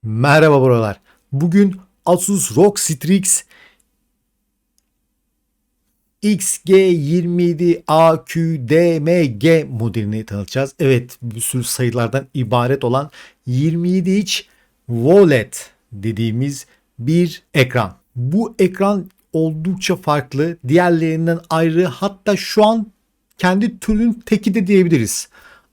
Merhaba buralar. Bugün Asus ROG Strix XG27AQDMG modelini tanıtacağız. Evet, bir sürü sayılardan ibaret olan 27 inç OLED dediğimiz bir ekran. Bu ekran oldukça farklı, diğerlerinden ayrı, hatta şu an kendi türünün teki de diyebiliriz.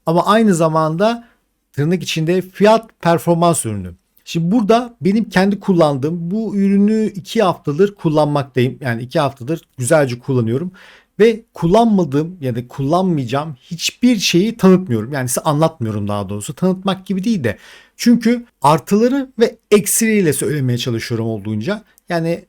Ama aynı zamanda tırnak içinde fiyat performans ürünü. Şimdi burada benim kendi kullandığım bu ürünü 2 haftadır kullanmaktayım. Yani 2 haftadır güzelce kullanıyorum. Ve kullanmadığım ya da kullanmayacağım hiçbir şeyi tanıtmıyorum. Yani size anlatmıyorum daha doğrusu. Tanıtmak gibi değil de. Çünkü artıları ve eksileriyle söylemeye çalışıyorum olduğunca. Yani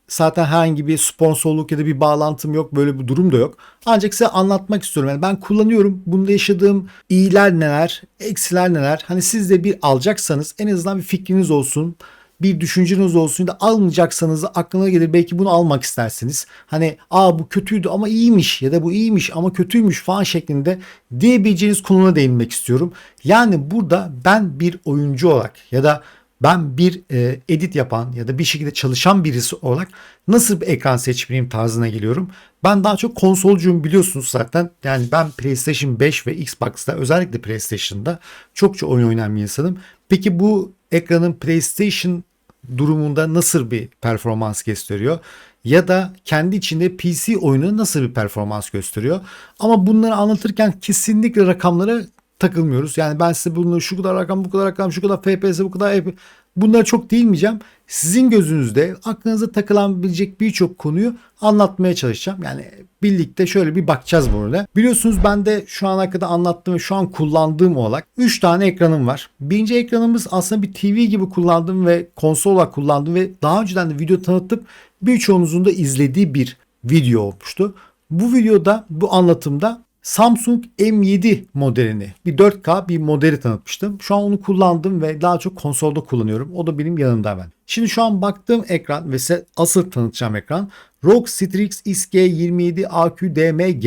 zaten herhangi bir sponsorluk ya da bir bağlantım yok. Böyle bir durum da yok. Ancak size anlatmak istiyorum. Yani ben kullanıyorum. Bunda yaşadığım iyiler neler, eksiler neler. Hani siz de bir alacaksanız en azından bir fikriniz olsun. Bir düşünceniz olsun da almayacaksanız da aklına gelir, belki bunu almak istersiniz. Hani bu kötüydü ama iyiymiş ya da bu iyiymiş ama kötüymüş falan şeklinde diyebileceğiniz konuna değinmek istiyorum. Yani burada ben bir oyuncu olarak ya da ben bir edit yapan ya da bir şekilde çalışan birisi olarak nasıl bir ekran seçmeliyim tarzına geliyorum. Ben daha çok konsolcuyum, biliyorsunuz zaten. Yani ben PlayStation 5 ve Xbox'ta, özellikle PlayStation'da çokça oyun oynayan bir insanım. Peki bu ekranın PlayStation durumunda nasıl bir performans gösteriyor? Ya da kendi içinde PC oyunu nasıl bir performans gösteriyor? Ama bunları anlatırken kesinlikle rakamlara takılmıyoruz. Yani ben size bunu şu kadar rakam, bu kadar rakam, şu kadar FPS, bu kadar bunlara çok değinmeyeceğim. Sizin gözünüzde aklınıza takılabilecek birçok konuyu anlatmaya çalışacağım. Yani birlikte şöyle bir bakacağız burada. Biliyorsunuz ben de şu ana kadar anlattığım ve şu an kullandığım olarak 3 tane ekranım var. Birinci ekranımız aslında bir TV gibi kullandığım ve konsol olarak kullandığım ve daha önceden de video tanıtıp birçoğunuzun da izlediği bir video olmuştu. Bu videoda, bu anlatımda Samsung M7 modelini, bir 4K bir modeli tanıtmıştım. Şu an onu kullandım ve daha çok konsolda kullanıyorum. O da benim yanımda hemen. Şimdi şu an baktığım ekran ve size asıl tanıtacağım ekran ROG Strix XG27 AQDMG.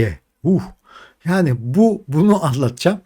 Yani bunu anlatacağım.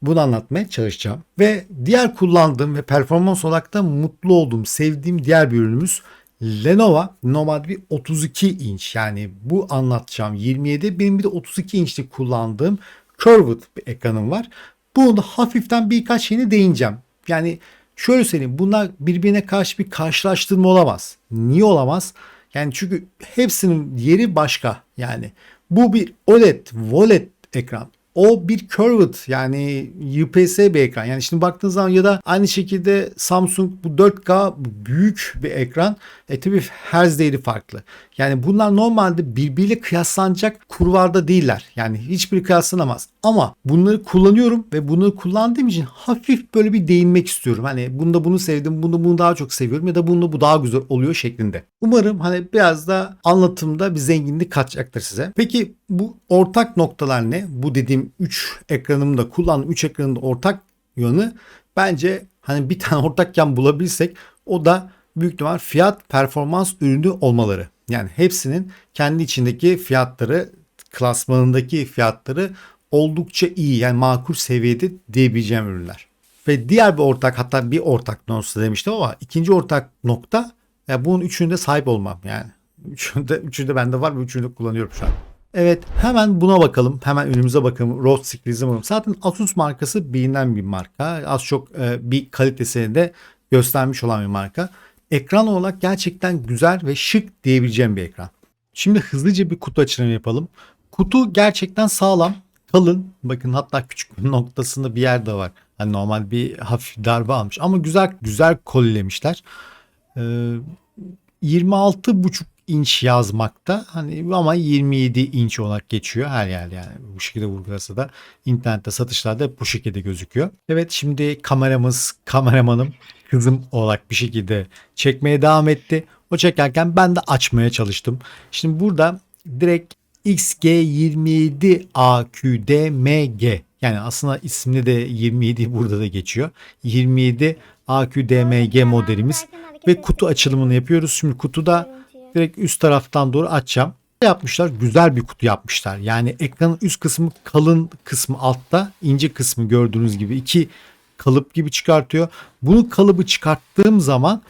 Bunu anlatmaya çalışacağım. Ve diğer kullandığım ve performans olarak da mutlu olduğum, sevdiğim diğer bir ürünümüz Lenovo. Normalde bir 32 inç, yani bu anlatacağım 27, benim bir de 32 inçlik kullandığım curved bir ekranım var. Bunu da hafiften birkaç şeyine değineceğim. Yani şöyle söyleyeyim, bunlar birbirine karşı bir karşılaştırma olamaz. Niye olamaz? Yani çünkü hepsinin yeri başka. Yani bu bir OLED ekran. O bir curved, yani IPS bir ekran. Yani şimdi baktığınız zaman ya da aynı şekilde Samsung bu 4K büyük bir ekran. Tabii hertz değeri farklı. Yani bunlar normalde birbiriyle kıyaslanacak kurvarda değiller. Yani hiçbiri kıyaslanamaz. Ama bunları kullanıyorum ve bunları kullandığım için hafif böyle bir değinmek istiyorum. Hani bunda bunu sevdim, bunu daha çok seviyorum ya da bunda bu daha güzel oluyor şeklinde. Umarım hani biraz da anlatımda bir zenginlik katacaktır size. Peki bu ortak noktalar ne? Bu dediğim 3 ekranımda kullandığım 3 ekranın da ortak yönü, bence hani bir tane ortak yan bulabilsek, o da büyük ihtimal fiyat performans ürünü olmaları. Yani hepsinin kendi içindeki fiyatları, klasmanındaki fiyatları oldukça iyi, yani makul seviyede diyebileceğim ürünler. Ve diğer bir ortak, hatta bir ortak noktası demiştim ama ikinci ortak nokta, ya bunun üçünde sahip olmam yani. Üçünde bende var ve üçünü de kullanıyorum şu an. Evet, hemen buna bakalım. Hemen önümüze bakalım. ROG Strix'e bakalım. Zaten Asus markası bilinen bir marka. Az çok bir kalitesini de göstermiş olan bir marka. Ekran olarak gerçekten güzel ve şık diyebileceğim bir ekran. Şimdi hızlıca bir kutu açılımı yapalım. Kutu gerçekten sağlam, kalın. Bakın hatta küçük bir noktasında bir yer de var. Hani normal bir hafif darbe almış ama güzel güzel kolilemişler. 26,5 inç yazmakta hani, ama 27 inç olarak geçiyor her yer, yani bu şekilde vurgulasa da internette satışlarda hep bu şekilde gözüküyor. Evet, şimdi kameramanım kızım olarak bir şekilde çekmeye devam etti. O çekerken ben de açmaya çalıştım. Şimdi burada direkt XG27AQDMG, yani aslında isminde de 27 burada da geçiyor. 27 AQDMG modelimiz ve kutu açılımını yapıyoruz. Şimdi kutuda direkt üst taraftan doğru açacağım. Yapmışlar, güzel bir kutu yapmışlar. Yani ekranın üst kısmı kalın, kısmı altta, ince kısmı gördüğünüz gibi iki kalıp gibi çıkartıyor. Bunu kalıbı çıkarttığım zaman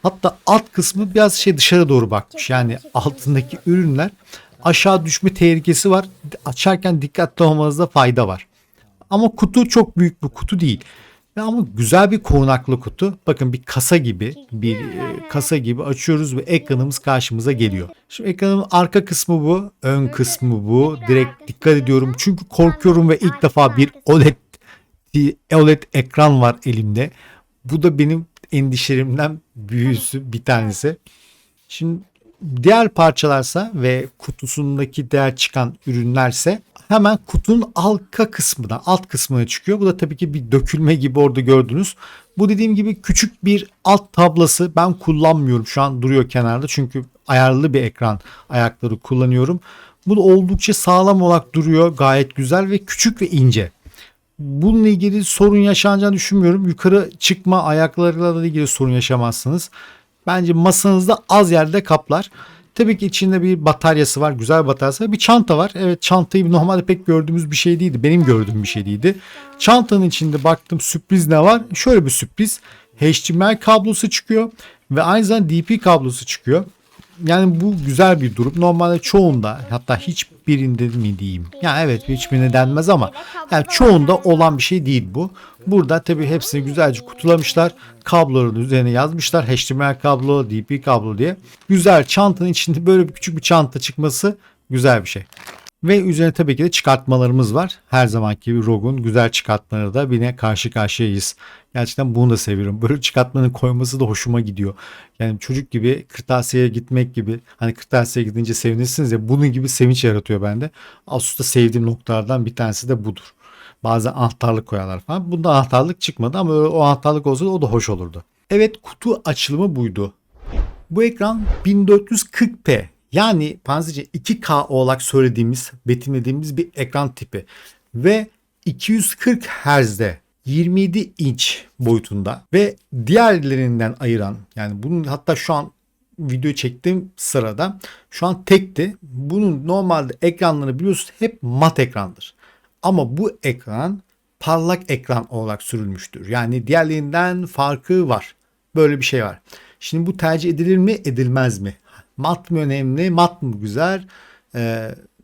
hatta alt kısmı biraz dışarı doğru bakmış. Yani altındaki ürünler aşağı düşme tehlikesi var. Açarken dikkatli olmanızda fayda var. Ama kutu çok büyük bir kutu değil. Ama güzel bir korunaklı kutu. Bakın bir kasa gibi, kasa gibi açıyoruz ve ekranımız karşımıza geliyor. Şimdi ekranın arka kısmı bu, ön kısmı bu. Direkt dikkat ediyorum çünkü korkuyorum ve ilk defa bir OLED ekran var elimde. Bu da benim endişelerimden büyüsü bir tanesi. Şimdi diğer parçalarsa ve kutusundaki diğer çıkan ürünlerse hemen kutunun alt kısmına çıkıyor. Bu da tabii ki bir dökülme gibi orada gördünüz. Bu dediğim gibi küçük bir alt tablası, ben kullanmıyorum. Şu an duruyor kenarda çünkü ayarlı bir ekran ayakları kullanıyorum. Bu da oldukça sağlam olarak duruyor. Gayet güzel ve küçük ve ince. Bununla ilgili sorun yaşanacağını düşünmüyorum. Yukarı çıkma ayaklarıyla da ilgili sorun yaşamazsınız. Bence masanızda az yerde kaplar. Tabii ki içinde bir bataryası var. Güzel bataryası var. Bir çanta var. Evet, çantayı normalde pek gördüğümüz bir şey değildi. Benim gördüğüm bir şey değildi. Çantanın içinde baktım sürpriz ne var? Şöyle bir sürpriz. HDMI kablosu çıkıyor. Ve aynı zamanda DP kablosu çıkıyor. Yani bu güzel bir durum. Normalde çoğunda, hatta hiçbirinde mi diyeyim. Yani evet, hiçbirine denmez ama yani çoğunda olan bir şey değil bu. Burada tabii hepsini güzelce kutulamışlar. Kabloların üzerine yazmışlar. HDMI kablo, DP kablo diye. Güzel, çantanın içinde böyle bir küçük bir çanta çıkması güzel bir şey. Ve üzerine tabii ki de çıkartmalarımız var. Her zamanki gibi ROG'un güzel çıkartmaları da yine karşı karşıyayız. Gerçekten bunu da seviyorum. Böyle çıkartmanın koyması da hoşuma gidiyor. Yani çocuk gibi kırtasiyeye gitmek gibi. Hani kırtasiyeye gidince sevinirsiniz ya, bunun gibi sevinç yaratıyor bende. Asus'ta sevdiğim noktalardan bir tanesi de budur. Bazen anahtarlık koyarlar falan. Bunda anahtarlık çıkmadı ama o anahtarlık olsa o da hoş olurdu. Evet, kutu açılımı buydu. Bu ekran 1440p, yani panzece 2K olarak söylediğimiz, betimlediğimiz bir ekran tipi ve 240 Hz'de 27 inç boyutunda ve diğerlerinden ayıran, yani bunun hatta şu an video çektiğim sırada şu an tekti. Bunun normalde ekranları biliyorsunuz hep mat ekrandır. Ama bu ekran parlak ekran olarak sürülmüştür. Yani diğerlerinden farkı var. Böyle bir şey var. Şimdi bu tercih edilir mi, edilmez mi? Mat mı önemli, mat mı güzel,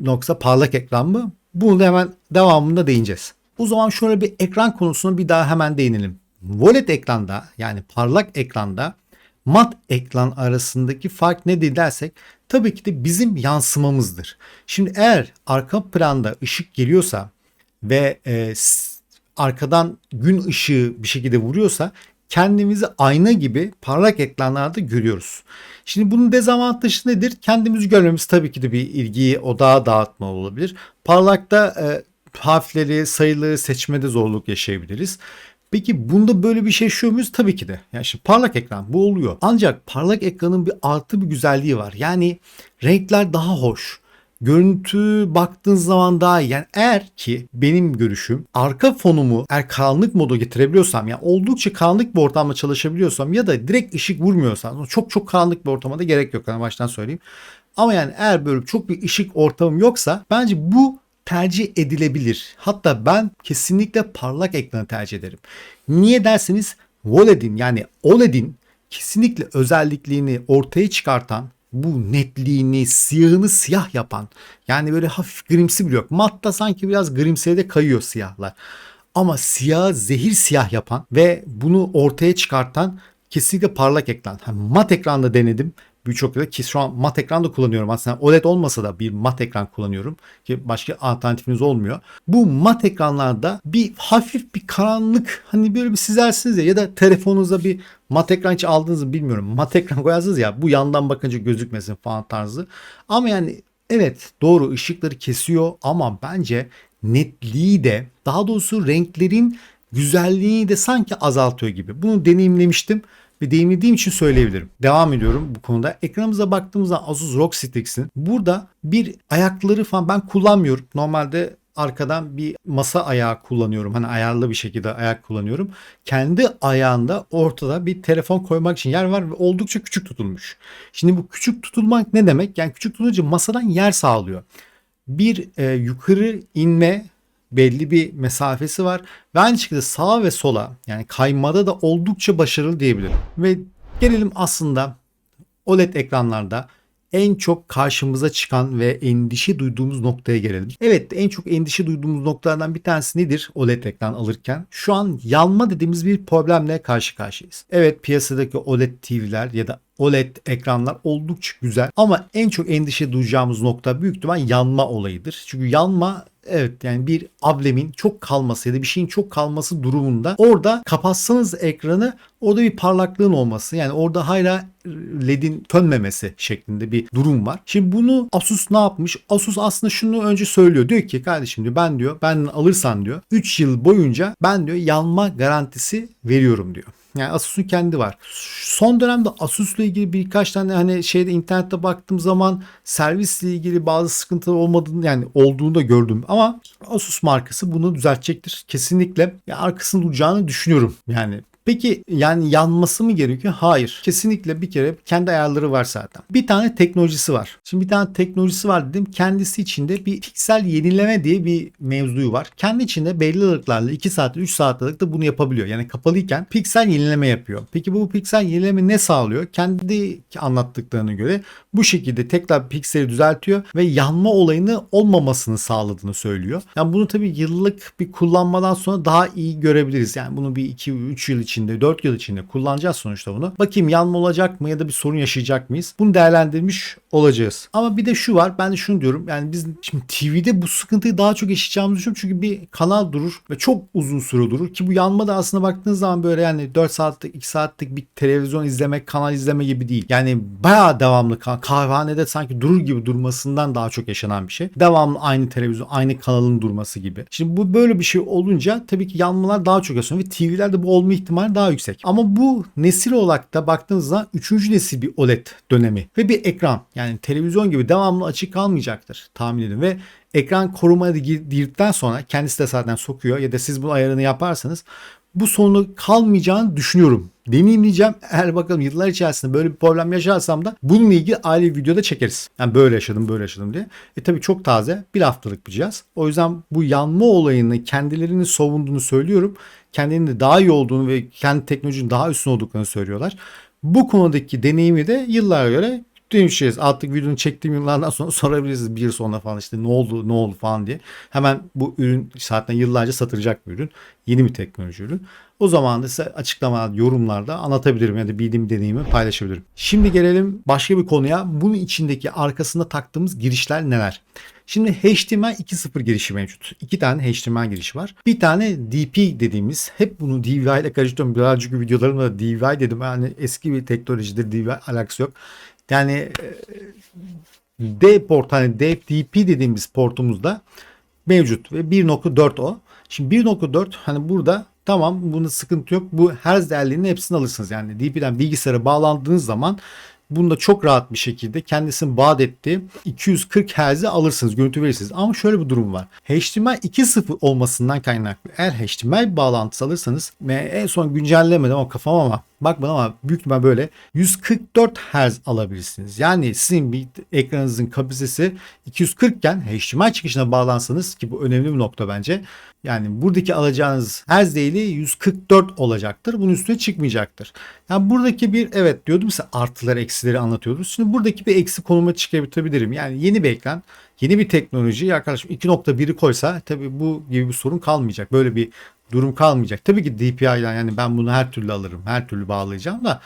yoksa parlak ekran mı? Bunu da hemen devamında değineceğiz. O zaman şöyle bir ekran konusuna bir daha hemen değinelim. OLED ekranda, yani parlak ekranda mat ekran arasındaki fark nedir dersek, tabii ki de bizim yansımamızdır. Şimdi eğer arka planda ışık geliyorsa ve arkadan gün ışığı bir şekilde vuruyorsa kendimizi ayna gibi parlak ekranlarda görüyoruz. Şimdi bunun dezavantajı nedir? Kendimizi görmemiz tabii ki de bir ilgiyi odağa dağıtma olabilir. Parlakta harfleri, sayıları seçmede zorluk yaşayabiliriz. Peki bunda böyle bir şey yaşıyor muyuz? Tabii ki de. Yani şimdi parlak ekran bu oluyor. Ancak parlak ekranın bir artı bir güzelliği var. Yani renkler daha hoş. Görüntü baktığın zaman daha iyi. Yani eğer ki benim görüşüm, arka fonumu eğer karanlık moda getirebiliyorsam, yani oldukça karanlık bir ortamda çalışabiliyorsam ya da direkt ışık vurmuyorsam, çok çok karanlık bir ortama da gerek yok. Yani baştan söyleyeyim. Ama yani eğer böyle çok bir ışık ortamım yoksa bence bu tercih edilebilir. Hatta ben kesinlikle parlak ekranı tercih ederim. Niye derseniz, OLED'in, yani OLED'in kesinlikle özelliklerini ortaya çıkartan, bu netliğini, siyahını siyah yapan, yani böyle hafif grimsi bile yok. Matta sanki biraz grimsiye de kayıyor siyahlar. Ama siyah zehir siyah yapan ve bunu ortaya çıkartan kesinlikle parlak ekran. Mat ekranda denedim. Birçok yerde, ki şu an mat ekran da kullanıyorum. Aslında OLED olmasa da bir mat ekran kullanıyorum. Ki başka alternatifiniz olmuyor. Bu mat ekranlarda bir hafif bir karanlık, hani böyle bir çizersiniz ya da telefonunuza bir mat ekran hiç aldınız mı bilmiyorum. Mat ekran koyarsınız ya, bu yandan bakınca gözükmesin falan tarzı. Ama yani evet, doğru, ışıkları kesiyor ama bence netliği de, daha doğrusu renklerin güzelliğini de sanki azaltıyor gibi. Bunu deneyimlemiştim ve deneyimlediğim için söyleyebilirim. Devam ediyorum bu konuda. Ekranımıza baktığımızda Asus ROG Strix'in burada bir ayakları falan ben kullanmıyorum. Normalde arkadan bir masa ayağı kullanıyorum. Hani ayarlı bir şekilde ayak kullanıyorum. Kendi ayağında ortada bir telefon koymak için yer var ve oldukça küçük tutulmuş. Şimdi bu küçük tutulmak ne demek? Yani küçük tutulunca masadan yer sağlıyor. Bir yukarı inme belli bir mesafesi var. Ve aynı şekilde sağa ve sola yani kaymada da oldukça başarılı diyebilirim. Ve gelelim aslında OLED ekranlarda en çok karşımıza çıkan ve endişe duyduğumuz noktaya gelelim. Evet, en çok endişe duyduğumuz noktalardan bir tanesi nedir OLED ekran alırken? Şu an yanma dediğimiz bir problemle karşı karşıyayız. Evet, piyasadaki OLED TV'ler ya da OLED ekranlar oldukça güzel ama en çok endişe duyacağımız nokta büyük ihtimal yanma olayıdır. Çünkü yanma, evet, yani bir ablemin çok kalması ya da bir şeyin çok kalması durumunda orada kapatsanız ekranı orada bir parlaklığın olması, yani orada hala LED'in sönmemesi şeklinde bir durum var. Şimdi bunu Asus ne yapmış? Asus aslında şunu önce söylüyor. Diyor ki kardeşim diyor, ben diyor, benden alırsan diyor 3 yıl boyunca ben diyor yanma garantisi veriyorum diyor. Yani Asus'un kendi var. Son dönemde Asus'la ilgili birkaç tane hani internette baktığım zaman servisle ilgili bazı sıkıntılar olmadığını, yani olduğunu da gördüm. Ama Asus markası bunu düzeltecektir. Kesinlikle ya arkasında duracağını düşünüyorum. Yani peki yani yanması mı gerekiyor? Hayır. Kesinlikle bir kere kendi ayarları var zaten. Bir tane teknolojisi var. Şimdi bir tane teknolojisi var dedim. Kendisi içinde bir piksel yenileme diye bir mevzuyu var. Kendi içinde belli aralıklarla 2 saat 3 saat aralıkta bunu yapabiliyor. Yani kapalıyken piksel yenileme yapıyor. Peki bu piksel yenileme ne sağlıyor? Kendi anlattıklarına göre bu şekilde tekrar pikseli düzeltiyor ve yanma olayını olmamasını sağladığını söylüyor. Yani bunu tabii yıllık bir kullanmadan sonra daha iyi görebiliriz. Yani bunu bir 2-3 yıl içinde, 4 yıl içinde kullanacağız sonuçta bunu. Bakayım yanma olacak mı ya da bir sorun yaşayacak mıyız? Bunu değerlendirmiş olacağız. Ama bir de şu var. Ben de şunu diyorum. Yani biz şimdi TV'de bu sıkıntıyı daha çok yaşayacağımızı düşünüyorum. Çünkü bir kanal durur ve çok uzun süre durur. Ki bu yanma da aslında baktığınız zaman böyle yani 4 saatlik, 2 saatlik bir televizyon izlemek, kanal izleme gibi değil. Yani bayağı devamlı kahvehanede sanki durur gibi durmasından daha çok yaşanan bir şey. Devamlı aynı televizyon, aynı kanalın durması gibi. Şimdi bu böyle bir şey olunca tabii ki yanmalar daha çok yaşanıyor ve TV'lerde bu olma ihtimali daha yüksek. Ama bu nesil olarak da baktığınızda 3. nesil bir OLED dönemi ve bir ekran, yani televizyon gibi devamlı açık kalmayacaktır tahmin edin ve ekran korumaya girdikten sonra kendisi de zaten sokuyor ya da siz bu ayarını yaparsanız bu sorunu kalmayacağını düşünüyorum. Deneyimleyeceğim. Eğer bakalım yıllar içerisinde böyle bir problem yaşarsam da bununla ilgili ayrı bir videoda çekeriz. Yani böyle yaşadım diye. Tabii çok taze, bir haftalık bir cihaz. O yüzden bu yanma olayını kendilerini savunduğunu söylüyorum. Kendilerinin de daha iyi olduğunu ve kendi teknolojinin daha üstün olduklarını söylüyorlar. Bu konudaki deneyimi de yıllara göre değişeceğiz. Artık videonun çektiğim yıllardan sonra sorabiliriz, bir yıl sonra falan işte ne oldu falan diye. Hemen bu ürün zaten yıllarca satılacak bir ürün. Yeni bir teknoloji ürün. O zaman da size açıklamalarda, yorumlarda anlatabilirim ya da bildiğim deneyimi paylaşabilirim. Şimdi gelelim başka bir konuya. Bunun içindeki arkasında taktığımız girişler neler? Şimdi HDMI 2.0 girişi mevcut. 2 tane HDMI girişi var. Bir tane DP dediğimiz, hep bunu DVI ile karıştırıyorum. Birazcık videolarımda DVI dedim. Yani eski bir teknolojidir, DVI alakası yok. Yani D port, hani DP dediğimiz portumuzda mevcut ve 1.4 o. Şimdi 1.4 hani burada tamam, bunun sıkıntı yok. Bu hertz değerlerinin hepsini alırsınız. Yani DP'den bilgisayara bağlandığınız zaman bunda çok rahat bir şekilde kendisinin vaat ettiği 240 Hz'i alırsınız, görüntü verirsiniz. Ama şöyle bir durum var. HDMI 2.0 olmasından kaynaklı. Eğer HDMI bağlantısı alırsanız ve en son güncellemedim ama kafam ama bakmadım ama büyük ihtimal böyle 144 Hz alabilirsiniz. Yani sizin bir ekranınızın kapasitesi 240 iken HDMI çıkışına bağlansanız, ki bu önemli bir nokta bence. Yani buradaki alacağınız Hz değeri 144 olacaktır. Bunun üstüne çıkmayacaktır. Yani buradaki bir, evet diyordum size, artıları eksileri anlatıyoruz. Şimdi buradaki bir eksi konuma çıkartabilirim. Yani yeni bir ekran, yeni bir teknoloji, yaklaşık 2.1'i koysa tabii bu gibi bir sorun kalmayacak. Böyle bir durum kalmayacak. Tabii ki DPI'den yani ben bunu her türlü alırım. Her türlü bağlayacağım da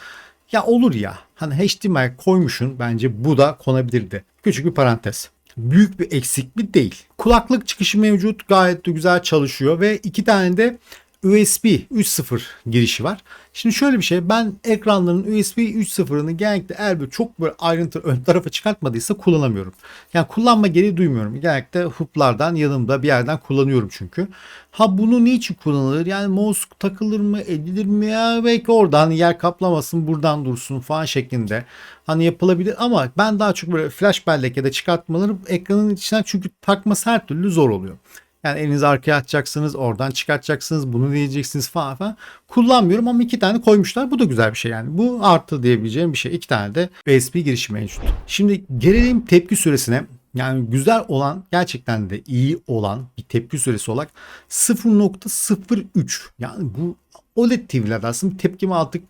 ya olur ya. Hani HDMI koymuşsun, bence bu da konabilirdi. Küçük bir parantez. Büyük bir eksiklik değil. Kulaklık çıkışı mevcut. Gayet de güzel çalışıyor ve 2 tane de USB 3.0 girişi var. Şimdi şöyle bir şey, ben ekranların USB 3.0'ını genellikle eğer böyle çok böyle ayrıntı ön tarafa çıkartmadıysa kullanamıyorum. Yani kullanma gereği duymuyorum. Genellikle huplardan yanımda bir yerden kullanıyorum çünkü. Ha bunu niçin kullanılır? Yani mouse takılır mı, edilir mi ya? Belki oradan yer kaplamasın, buradan dursun falan şeklinde. Hani yapılabilir ama ben daha çok böyle flash bellek ya da çıkartmaları ekranın içinden, çünkü takması her türlü zor oluyor. Yani elinizi arkaya atacaksınız, oradan çıkartacaksınız, bunu diyeceksiniz falan falan. Kullanmıyorum ama 2 tane koymuşlar. Bu da güzel bir şey yani. Bu artı diyebileceğim bir şey. 2 tane de USB girişi mevcut. Şimdi gelelim tepki süresine. Yani güzel olan, gerçekten de iyi olan bir tepki süresi olarak 0.03. Yani bu OLED TV'lerde aslında bir tepkime artık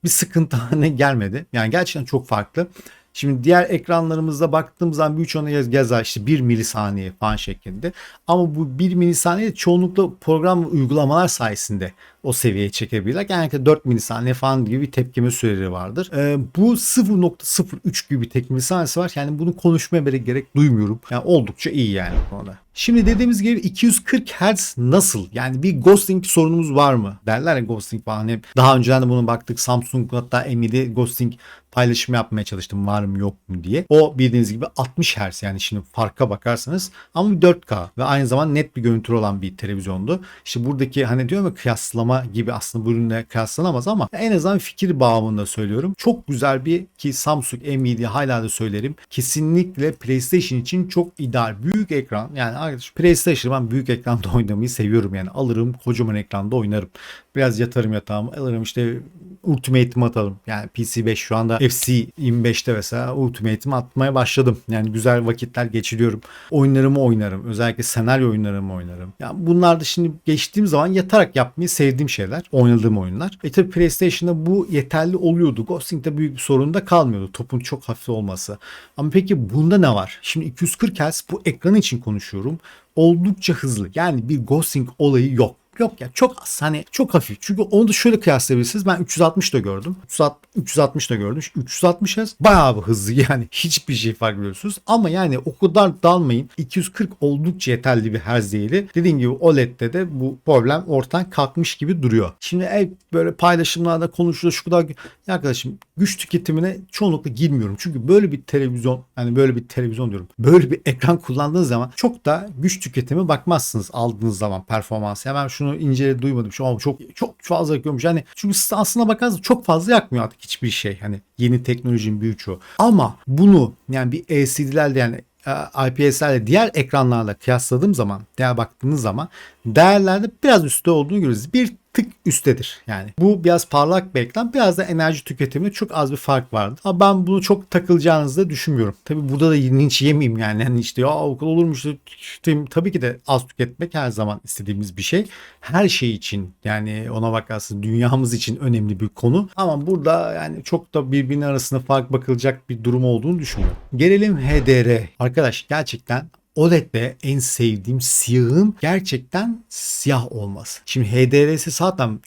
bir sıkıntı haline gelmedi. Yani gerçekten çok farklı. Şimdi diğer ekranlarımızda baktığımız zaman birçoğuna gezer işte 1 milisaniye falan şeklinde. Ama bu 1 milisaniye çoğunlukla program ve uygulamalar sayesinde o seviyeye çekebilirler. Genellikle 4 milisaniye falan gibi bir tepkime süreleri vardır. Bu 0.03 gibi bir tepkime saniyesi var. Yani bunu konuşmaya bile gerek duymuyorum. Yani oldukça iyi yani bu konuda. Şimdi dediğimiz gibi 240 Hz nasıl? Yani bir ghosting sorunumuz var mı? Derler ya ghosting falan hep. Daha önceden de buna baktık. Samsung hatta Nvidia ghosting paylaşımı yapmaya çalıştım var mı yok mu diye. O bildiğiniz gibi 60 Hz, yani şimdi farka bakarsanız ama bir 4K ve aynı zamanda net bir görüntü olan bir televizyondu. İşte buradaki hani diyorum ya kıyaslama gibi, aslında bu ürünle kıyaslanamaz ama en azından fikir bağımında söylüyorum. Çok güzel bir, ki Samsung, Nvidia hala da söylerim. Kesinlikle PlayStation için çok ideal. Büyük ekran, yani arkadaş PlayStation, ben büyük ekranda oynamayı seviyorum yani. Alırım kocaman ekranda oynarım. Biraz yatarım yatağıma, alırım işte Ultimate'imi atalım. Yani PC 5 şu anda FC 25'te mesela Ultimate'imi atmaya başladım. Yani güzel vakitler geçiriyorum. Oyunlarımı oynarım. Özellikle senaryo oyunlarımı oynarım. Yani bunlar da şimdi geçtiğim zaman yatarak yapmayı sevdiğim şeyler. Oynadığım oyunlar. Tabii PlayStation'da bu yeterli oluyordu. Ghosting'de büyük bir sorun da kalmıyordu. Topun çok hafif olması. Ama peki bunda ne var? Şimdi 240 Hz bu ekran için konuşuyorum. Oldukça hızlı. Yani bir ghosting olayı yok. Yok ya, çok az, hani çok hafif. Çünkü onu da şöyle kıyaslayabilirsiniz. Ben 360 da gördüm. 360 da gördüm. 360 Hz bayağı bir hızlı yani. Hiçbir şey fark ediyorsunuz. Ama yani o kadar dalmayın. 240 oldukça yeterli bir hertz değeri. Dediğim gibi OLED'de de bu problem ortadan kalkmış gibi duruyor. Şimdi böyle paylaşımlarda konuşuluyor şu kadar. Ya arkadaşım, güç tüketimine çoğunlukla girmiyorum. Çünkü böyle bir televizyon, hani böyle bir televizyon diyorum. Böyle bir ekran kullandığınız zaman çok da güç tüketimi bakmazsınız aldığınız zaman performans. Hemen şunu duymadım. Şu an çok fazla yakıyormuş. Yani çünkü aslına bakarsanız çok fazla yakmıyor artık hiçbir şey. Hani yeni teknolojinin büyük çoğu. Ama bunu yani bir LCD'lerle, yani IPS'lerle diğer ekranlarla kıyasladığım zaman, diğer baktığınız zaman değerlerde biraz üstte olduğunu görüyoruz. Bir tık üsttedir. Yani bu biraz parlak bir ekran, biraz da enerji tüketiminde çok az bir fark vardı. Ama ben bunu çok takılacağınızı da düşünmüyorum. Tabi burada da linç yemeyeyim yani. Yani işte ya okul olurmuş. Tabii ki de az tüketmek her zaman istediğimiz bir şey. Her şey için, yani ona bakarsın dünyamız için önemli bir konu. Ama burada yani çok da birbirinin arasında fark bakılacak bir durum olduğunu düşünüyorum. Gelelim HDR. Arkadaş gerçekten OLED'de en sevdiğim siyahın gerçekten siyah olması. Şimdi HDR'si zaten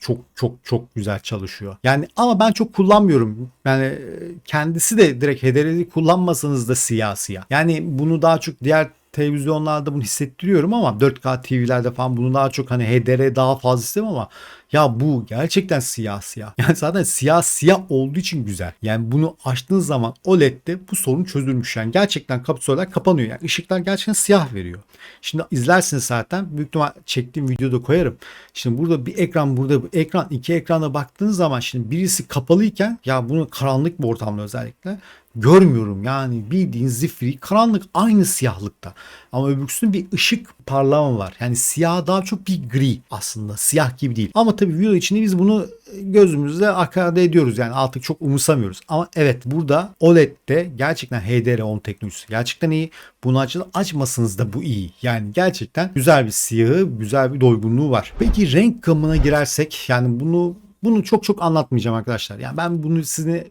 çok güzel çalışıyor. Yani ama ben çok kullanmıyorum. Yani kendisi de direkt HDR'yi kullanmasanız da siyah siyah. Yani bunu daha çok diğer televizyonlarda bunu hissettiriyorum ama 4K TV'lerde falan bunu daha çok, hani HDR daha fazla istemem ama ya bu gerçekten siyah siyah. Yani zaten siyah siyah olduğu için güzel. Yani bunu açtığınız zaman OLED'de bu sorun çözülmüş. Yani gerçekten kapsüller kapanıyor. Yani ışıklar gerçekten siyah veriyor. Şimdi izlersiniz zaten. Büyük ihtimal çektiğim videoda koyarım. Şimdi burada bir ekran, burada bir ekran, iki ekrana baktığınız zaman şimdi birisi kapalıyken, ya bunu karanlık bir ortamda özellikle görmüyorum. Yani bildiğin zifiri karanlık, aynı siyahlıkta. Ama öbürsünün bir ışık parlama var. Yani siyah daha çok bir gri aslında. Siyah gibi değil. Ama tabii video içinde biz bunu gözümüzle akade ediyoruz. Yani artık çok umursamıyoruz. Ama evet, burada OLED'de gerçekten HDR10 teknolojisi gerçekten iyi. Bunu açmasanız da bu iyi. Yani gerçekten güzel bir siyahı, güzel bir doygunluğu var. Peki renk gamına girersek, yani bunu çok anlatmayacağım arkadaşlar. Yani ben bunu size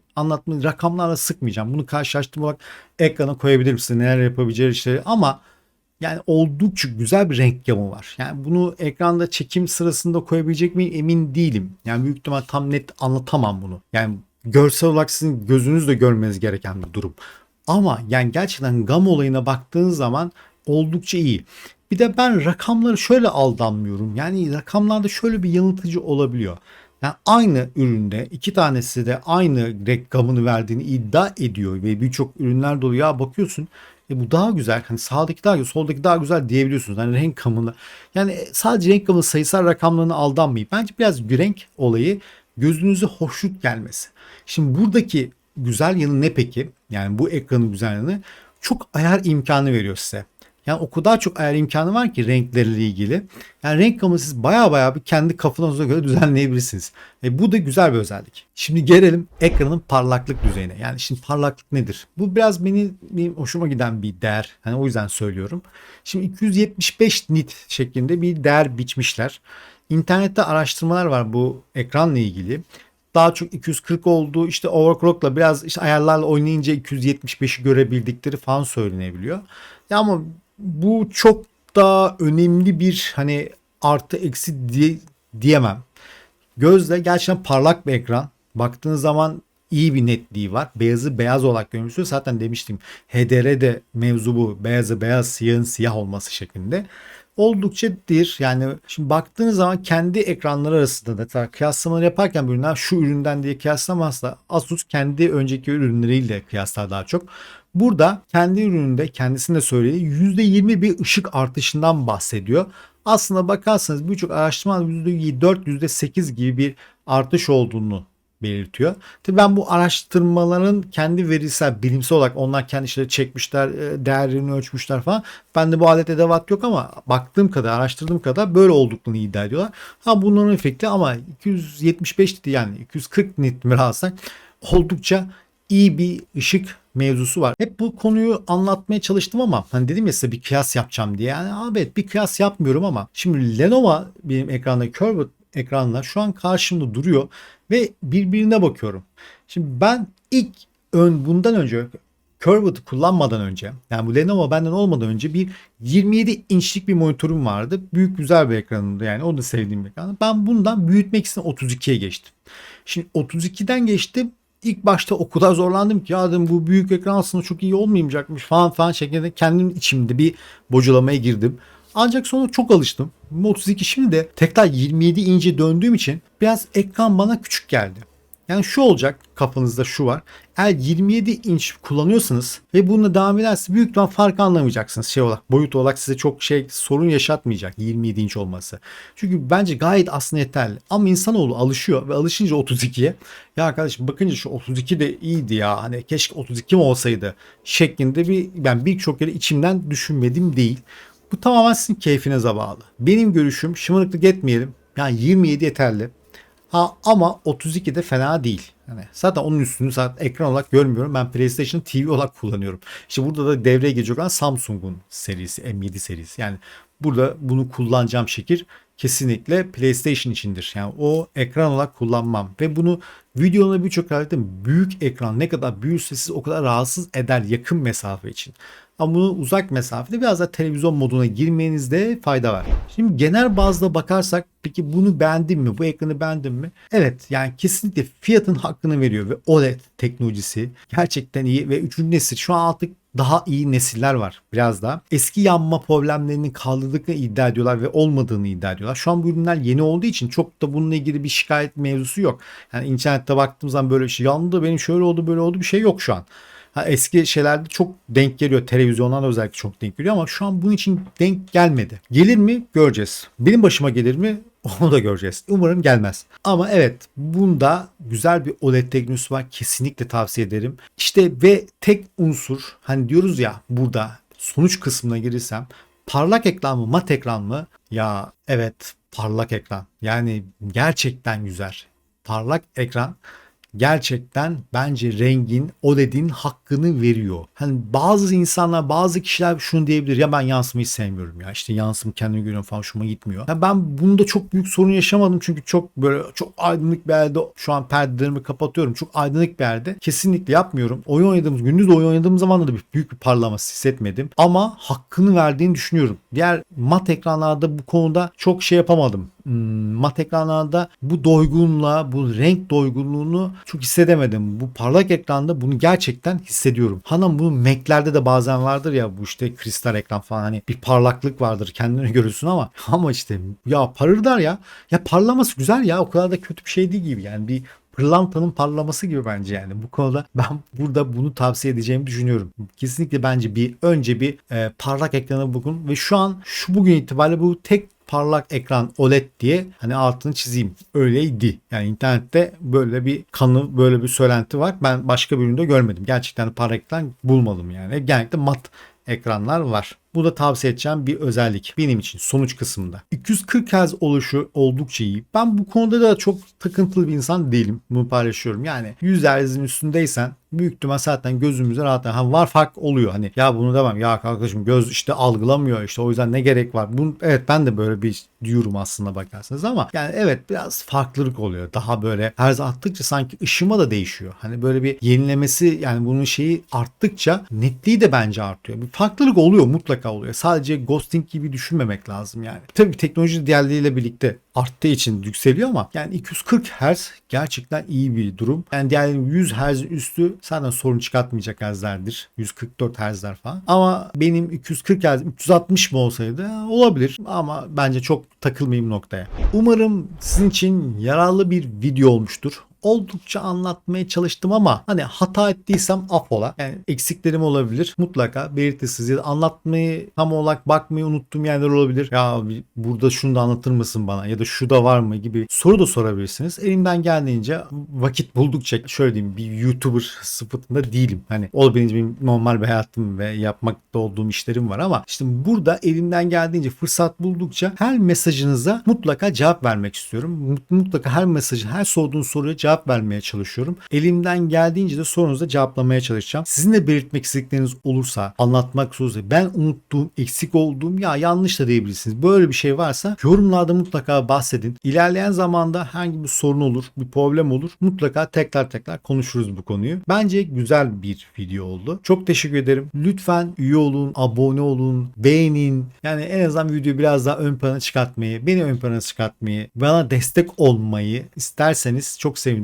rakamlarla sıkmayacağım. Bunu karşılaştırma ekrana koyabilirim size neler yapabileceği işleri, ama yani oldukça güzel bir renk gamı var. Yani bunu ekranda çekim sırasında koyabilecek miyim emin değilim. Yani büyük ihtimal tam net anlatamam bunu. Yani görsel olarak sizin gözünüzle görmeniz gereken bir durum. Ama yani gerçekten gam olayına baktığınız zaman oldukça iyi. Bir de ben rakamları şöyle aldanmıyorum. Yani rakamlarda şöyle bir yanıltıcı olabiliyor. Yani aynı üründe iki tanesi de aynı renk gamını verdiğini iddia ediyor ve birçok ürünler dolu. Ya bakıyorsun bu daha güzel. Hani sağdaki daha güzel, soldaki daha güzel diyebiliyorsunuz. Hani renk gamını. Yani sadece renk gamı sayısal rakamlarına aldanmayın. Bence biraz bir renk olayı, gözünüze hoşnut gelmesi. Şimdi buradaki güzel yanı ne peki? Yani bu ekranın güzel yanı, çok ayar imkanı veriyor size. Yani o kadar çok ayar imkanı var ki renkleriyle ilgili. Yani renk gamını siz baya bir kendi kafanıza göre düzenleyebilirsiniz. Bu da güzel bir özellik. Şimdi gelelim ekranın parlaklık düzeyine. Yani şimdi parlaklık nedir? Bu biraz benim hoşuma giden bir değer. Hani o yüzden söylüyorum. Şimdi 275 nit şeklinde bir değer biçmişler. İnternette araştırmalar var bu ekranla ilgili. Daha çok 240 olduğu, işte overclock'la biraz işte ayarlarla oynayınca 275'i görebildikleri falan söylenebiliyor. Ya ama bu çok da önemli bir hani artı eksi diyemem. Gözle gerçekten parlak bir ekran. Baktığınız zaman iyi bir netliği var. Beyazı beyaz olarak görmüşsünüz. Zaten demiştim HDR'de mevzu bu. Beyazı beyaz, siyahın siyah olması şeklinde. Oldukça dir. Yani şimdi baktığınız zaman kendi ekranları arasında da kıyaslamaları yaparken bu ürünler şu üründen diye kıyaslamazsa Asus kendi önceki ürünleriyle kıyaslar daha çok. Burada kendi ürününde kendisinde söylediği %20 bir ışık artışından bahsediyor. Aslında bakarsanız birçok araştırma %4, %8 gibi bir artış olduğunu belirtiyor. Tabii ben bu araştırmaların kendi verisel, bilimsel olarak onlar kendi işleri çekmişler, değerini ölçmüşler falan. Bende bu alet edevat yok ama baktığım kadar, araştırdığım kadar böyle olduklarını iddia ediyorlar. Ha bunların efekti ama 275 yani 240 nitmir alsak oldukça iyi bir ışık mevzusu var. Hep bu konuyu anlatmaya çalıştım ama hani dedim ya size bir kıyas yapacağım diye. Yani evet bir kıyas yapmıyorum ama şimdi Lenovo benim ekranda curved ekranlar şu an karşımda duruyor ve birbirine bakıyorum. Şimdi ben ilk bundan önce Curved'ı kullanmadan önce yani bu Lenovo benden olmadan önce bir 27 inçlik bir monitörüm vardı. Büyük güzel bir ekranımdı yani o da sevdiğim bir ekran. Ben bundan büyütmek için 32'ye geçtim. Şimdi 32'den geçtim. İlk başta o kadar zorlandım ki ya dedim bu büyük ekran aslında çok iyi olmayacakmış falan şeklinde kendim içimde bir bocalamaya girdim. Ancak sonra çok alıştım. 32 şimdi de tekrar 27 ince döndüğüm için biraz ekran bana küçük geldi. Yani şu olacak kafanızda şu var. Eğer 27 inç kullanıyorsanız ve bununla devam ederse büyük ihtimal farkı anlamayacaksınız şey olarak. Boyut olarak size çok sorun yaşatmayacak 27 inç olması. Çünkü bence gayet aslında yeterli. Ama insanoğlu alışıyor ve alışınca 32'ye ya arkadaşım bakınca şu 32 de iyiydi ya hani keşke 32 mi olsaydı şeklinde ben birçok kere içimden düşünmedim değil. Bu tamamen sizin keyfinize bağlı. Benim görüşüm şımarıklık etmeyelim. Yani 27 yeterli. Ha ama 32 de fena değil. Yani zaten onun üstünü zaten ekran olarak görmüyorum. Ben PlayStation TV olarak kullanıyorum. İşte burada da devreye girecek olan Samsung'un serisi M7 serisi. Yani burada bunu kullanacağım şekil kesinlikle PlayStation içindir. Yani o ekran olarak kullanmam ve bunu videoda birçok yerde büyük ekran ne kadar büyürse sizi o kadar rahatsız eder yakın mesafe için. Ama bunu uzak mesafede biraz da televizyon moduna girmenizde fayda var. Şimdi genel bazda bakarsak peki bunu beğendin mi? Bu ekranı beğendin mi? Evet yani kesinlikle fiyatın hakkını veriyor ve OLED teknolojisi gerçekten iyi ve 3. nesil şu an artık daha iyi nesiller var biraz daha. Eski yanma problemlerinin kaldırdıklarını iddia ediyorlar ve olmadığını iddia ediyorlar. Şu an bu ürünler yeni olduğu için çok da bununla ilgili bir şikayet mevzusu yok. Yani internette baktığım zaman böyle bir şey yandı benim şöyle oldu böyle oldu bir şey yok şu an. Ha, eski şeylerde çok denk geliyor. Televizyondan özellikle çok denk geliyor ama şu an bunun için denk gelmedi. Gelir mi? Göreceğiz. Benim başıma gelir mi? Onu da göreceğiz. Umarım gelmez. Ama evet bunda güzel bir OLED teknolojisi var. Kesinlikle tavsiye ederim. İşte ve tek unsur hani diyoruz ya burada sonuç kısmına girirsem parlak ekran mı mat ekran mı? Ya evet parlak ekran. Yani gerçekten güzel. Parlak ekran gerçekten bence rengin OLED'in hakkını veriyor. Hani bazı insanlar bazı kişiler şunu diyebilir ya ben yansımayı sevmiyorum ya işte yansım kendimi görüyorum falan hoşuma gitmiyor. Ya ben bunda çok büyük sorun yaşamadım çünkü çok böyle çok aydınlık bir yerde şu an perdelerimi kapatıyorum. Çok aydınlık bir yerde kesinlikle yapmıyorum. Gündüz oyun oynadığım zaman da büyük bir parlaması hissetmedim. Ama hakkını verdiğini düşünüyorum. Diğer mat ekranlarda bu konuda çok şey yapamadım. Mat ekranlarda bu doygunluğa, bu renk doygunluğunu çok hissedemedim. Bu parlak ekranda bunu gerçekten hissediyorum. Hanım bunu Mac'lerde de bazen vardır ya bu işte kristal ekran falan hani bir parlaklık vardır kendine görürsün ama işte ya parırdar ya. Ya parlaması güzel ya o kadar da kötü bir şey değil gibi yani bir pırlantanın parlaması gibi bence yani. Bu konuda ben burada bunu tavsiye edeceğimi düşünüyorum. Kesinlikle bence önce bir parlak ekrana bakın ve şu an bugün itibariyle bu tek parlak ekran OLED diye hani altını çizeyim. Öyleydi. Yani internette böyle bir söylenti var. Ben başka bir üründe görmedim. Gerçekten parlak ekran bulmadım yani. Genellikle mat ekranlar var. Bu da tavsiye edeceğim bir özellik benim için sonuç kısmında. 240 Hz oluşu oldukça iyi. Ben bu konuda da çok takıntılı bir insan değilim. Bunu paylaşıyorum. Yani 100 Hz'in üstündeysen büyük ihtimal zaten gözümüze rahat. Var fark oluyor. Hani ya bunu demem. Ya arkadaşım göz işte algılamıyor işte o yüzden ne gerek var? Evet ben de böyle bir diyorum aslında bakarsanız ama yani evet biraz farklılık oluyor. Daha böyle herz arttıkça sanki ışıma da değişiyor. Hani böyle bir yenilemesi yani bunun şeyi arttıkça netliği de bence artıyor. Bir farklılık oluyor mutlaka oluyor. Sadece ghosting gibi düşünmemek lazım yani. Tabii teknoloji diğerleriyle birlikte arttığı için yükseliyor ama yani 240 Hz gerçekten iyi bir durum. Yani diğer 100 Hz üstü zaten sorun çıkartmayacak Hz'lerdir. 144 Hz'ler falan. Ama benim 240 Hz 360 mı olsaydı olabilir ama bence çok takılmayayım noktaya. Umarım sizin için yararlı bir video olmuştur. Oldukça anlatmaya çalıştım ama hani hata ettiysem affola. Yani eksiklerim olabilir. Mutlaka belirtirsiniz ya da anlatmayı tam olarak bakmayı unuttuğum yerler olabilir. Ya burada şunu da anlatır mısın bana ya da şu da var mı gibi soru da sorabilirsiniz. Elimden geldiğince vakit buldukça şöyle diyeyim bir YouTuber sıfatında değilim. Hani o benim normal bir hayatım ve yapmakta olduğum işlerim var ama işte burada elimden geldiğince fırsat buldukça her mesajınıza mutlaka cevap vermek istiyorum. Mutlaka her mesajı, her sorduğun soruya cevap vermeye çalışıyorum. Elimden geldiğince de sorunuza cevaplamaya çalışacağım. Sizin de belirtmek istedikleriniz olursa, anlatmak istiyorsanız, ben unuttuğum, eksik olduğum ya yanlış da diyebilirsiniz. Böyle bir şey varsa yorumlarda mutlaka bahsedin. İlerleyen zamanda herhangi bir sorun olur, bir problem olur. Mutlaka tekrar konuşuruz bu konuyu. Bence güzel bir video oldu. Çok teşekkür ederim. Lütfen üye olun, abone olun, beğenin. Yani en azından videoyu biraz daha ön plana çıkartmayı, beni ön plana çıkartmayı, bana destek olmayı isterseniz çok sevinirim.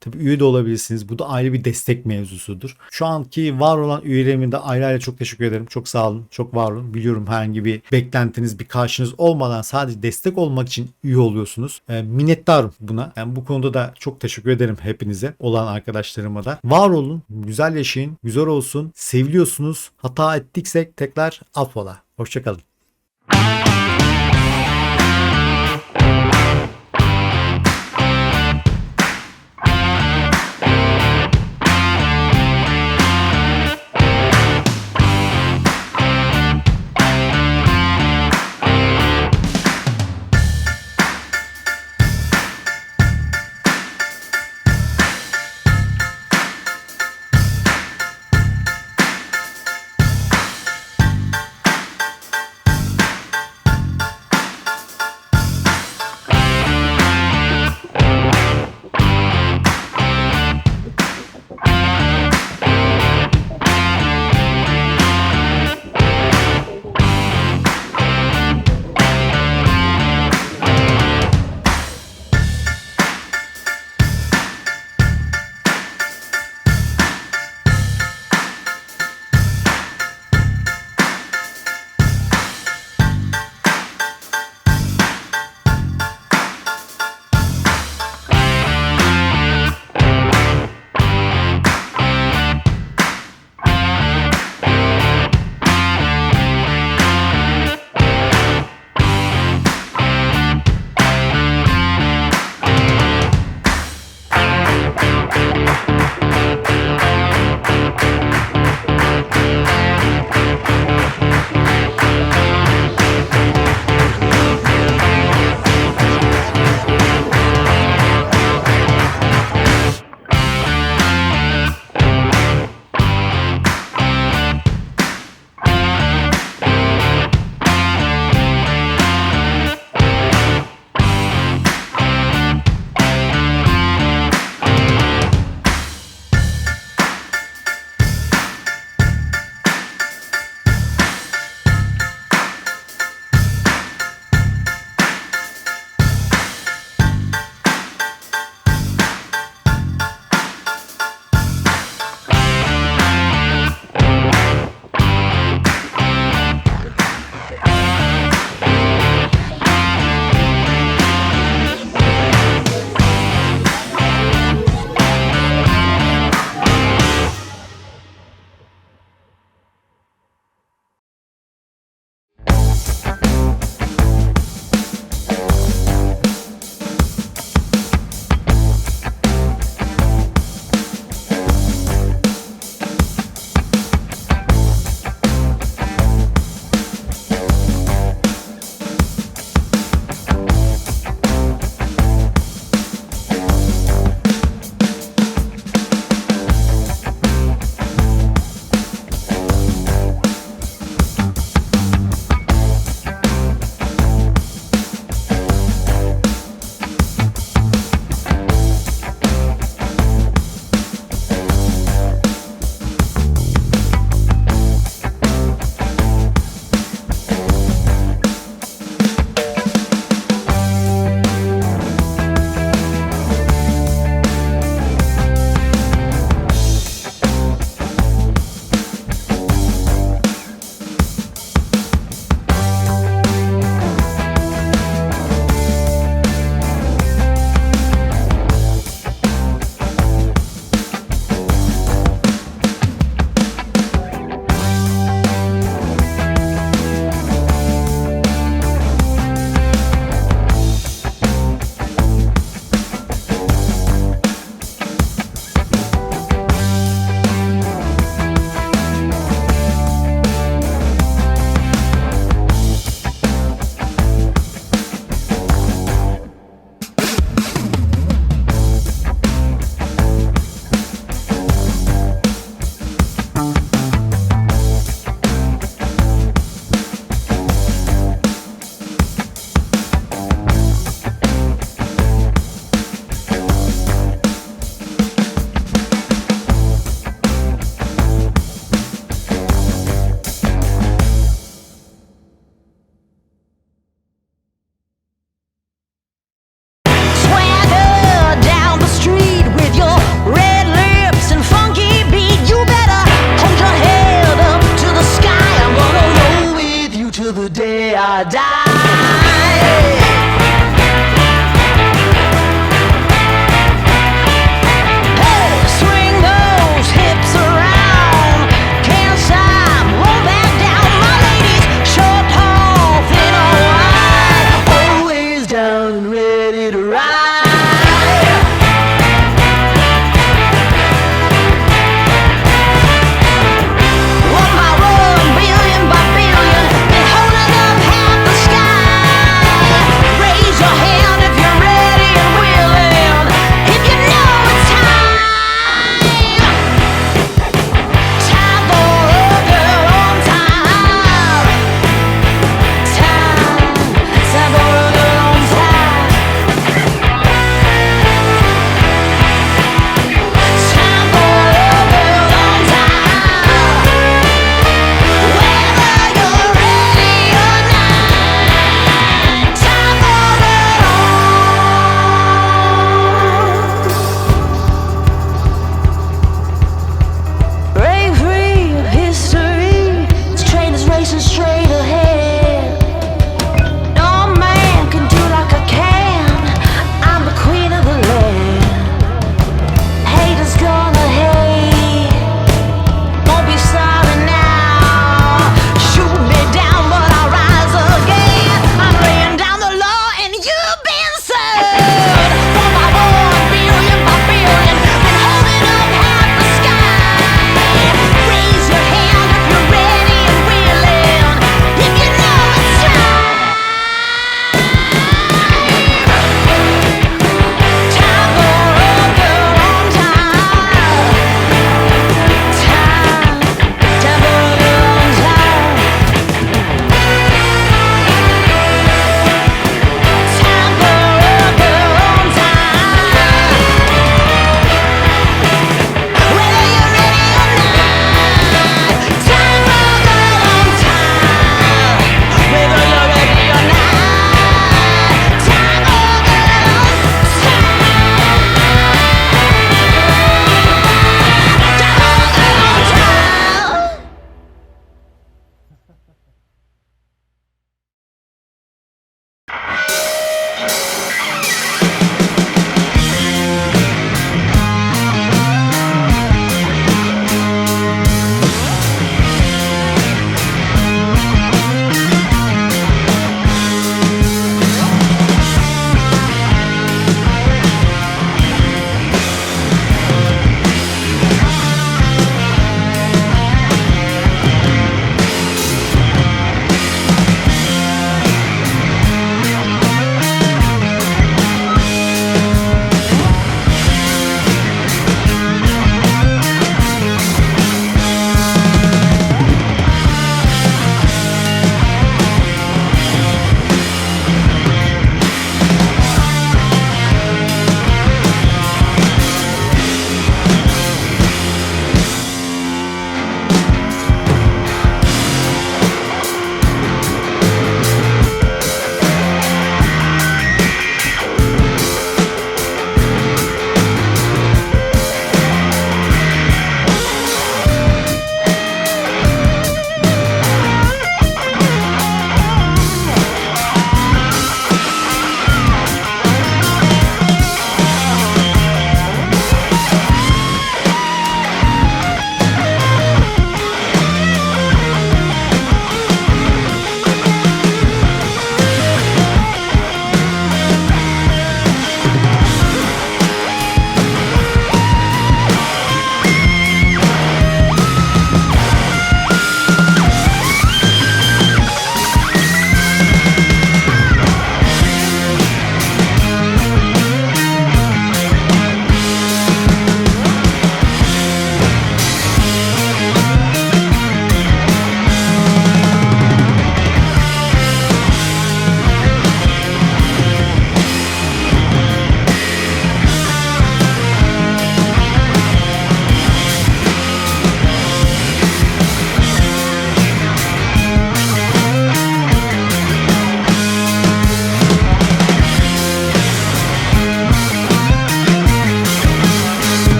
Tabii üye de olabilirsiniz. Bu da ayrı bir destek mevzusudur. Şu anki var olan üyelerimin de ayrı ayrı çok teşekkür ederim. Çok sağ olun. Çok var olun. Biliyorum herhangi bir beklentiniz, bir karşınız olmadan sadece destek olmak için üye oluyorsunuz. Minnettarım buna. Yani bu konuda da çok teşekkür ederim hepinize. Olan arkadaşlarıma da. Var olun. Güzel yaşayın. Güzel olsun. Seviliyorsunuz. Hata ettiksek tekrar affola. Hoşçakalın.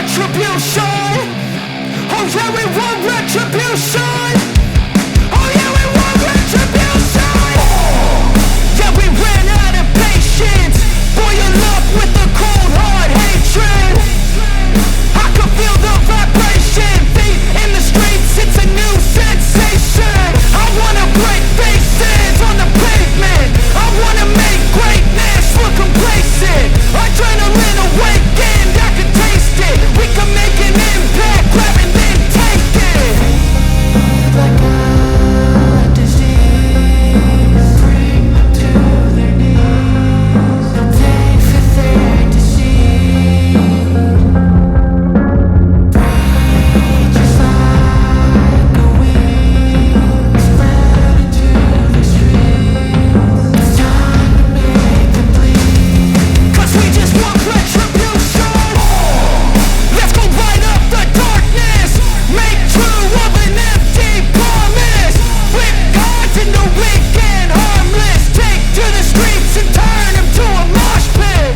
retribution. Oh yeah, we want retribution. Oh yeah, we want retribution. Yeah, we ran out of patience. Boil up with the cold hard hatred. I can feel the vibration. Feet in the streets, it's a new sensation. I wanna break faces on the pavement. I wanna make greatness look complacent. Adrenaline awakened, I can taste it. We can make an impact, grab and then take it. Like a disease, bring them to their knees. Take for their disease. Breathe just like a wing, spread into the streets. It's time to make them bleed. 'Cause we just want retribution. Let's go light up the darkness. Make true of an empty promise. Flip cards into weak and harmless. Take to the streets and turn them to a mosh pit.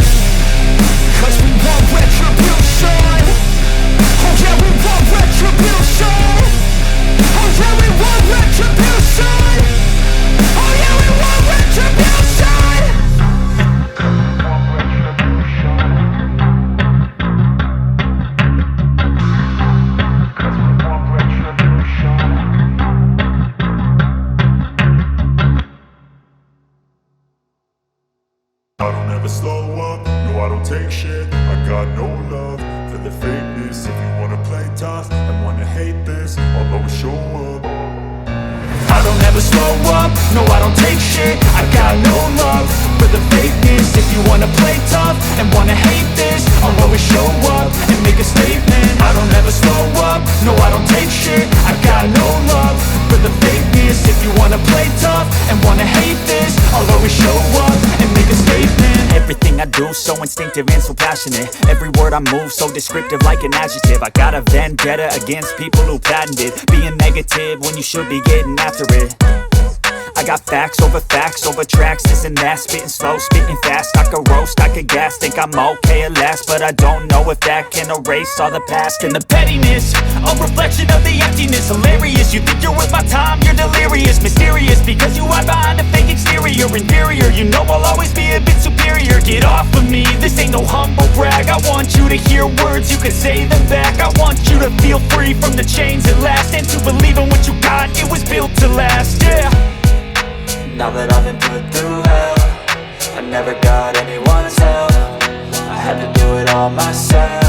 'Cause we want retribution. Oh yeah, we want retribution. Oh yeah, we want retribution. Oh yeah, we want retribution. I don't ever slow up, no I don't take shit. I got no love for the fakeness. If you wanna play tough and wanna hate this, I'll always show up. I don't ever slow up, no I don't take shit. I got no love for the fakeness. If you wanna play tough and wanna hate this, I'll always show up and make a statement. I don't ever slow up, no I don't take shit. I got no love for the fakeness. If you wanna play tough and wanna hate this, I'll always show up and make a statement. Everything I do so instinctive and so passionate. Every word I move so descriptive like an adjective. I got a vendetta against people who patented being negative when you should be getting after it. I got facts over tracks, this and that. Spitting slow, spitting fast. I could roast, I could gas. Think I'm okay at last, but I don't know if that can erase all the past. And the pettiness, a reflection of the emptiness. Hilarious, you think you're worth my time, you're delirious. Mysterious, because you hide behind a fake exterior. Inferior, you know I'll always be a bit superior. Get off of me, this ain't no humble brag. I want you to hear words, you can say them back. I want you to feel free from the chains at last, and to believe in what you got, it was built to last, yeah. Now that I've been put through hell, I never got anyone's help. I had to do it all myself.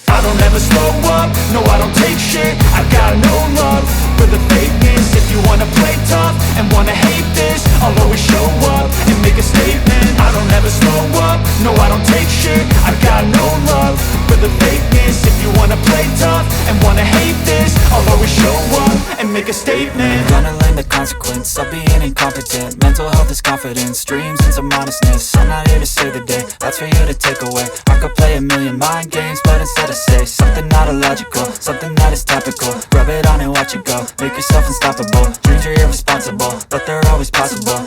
I don't ever slow up, no I don't take shit. I got no love for the fakeness. If you wanna play tough and wanna hate this, I'll always show up and make a statement. I don't ever slow up, no I don't take shit. I got no love for the fakeness. If you wanna play tough and wanna hate this, I'll always show up and make a statement. Gonna learn the consequence of being incompetent. Mental health is confidence, dreams and some honestness. I'm not here to save the day, that's for you to take away. I could play a million mind games, but instead I say something not illogical, something that is topical. Rub it on and watch it go, make yourself unstoppable. Dreams are irresponsible, but they're always possible.